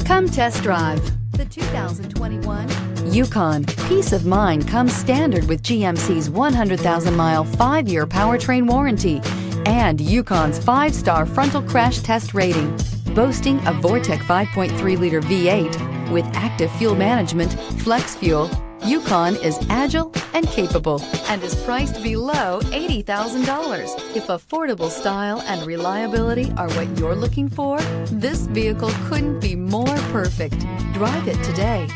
Come test drive the 2021 Yukon. Peace of mind comes standard with GMC's 100,000-mile, 5-year powertrain warranty and Yukon's 5-star frontal crash test rating. Boasting a Vortec 5.3-liter V8 with active fuel management, flex fuel, Yukon is agile and capable and is priced below $80,000. If affordable style and reliability are what you're looking for, this vehicle couldn't be more perfect. Drive it today.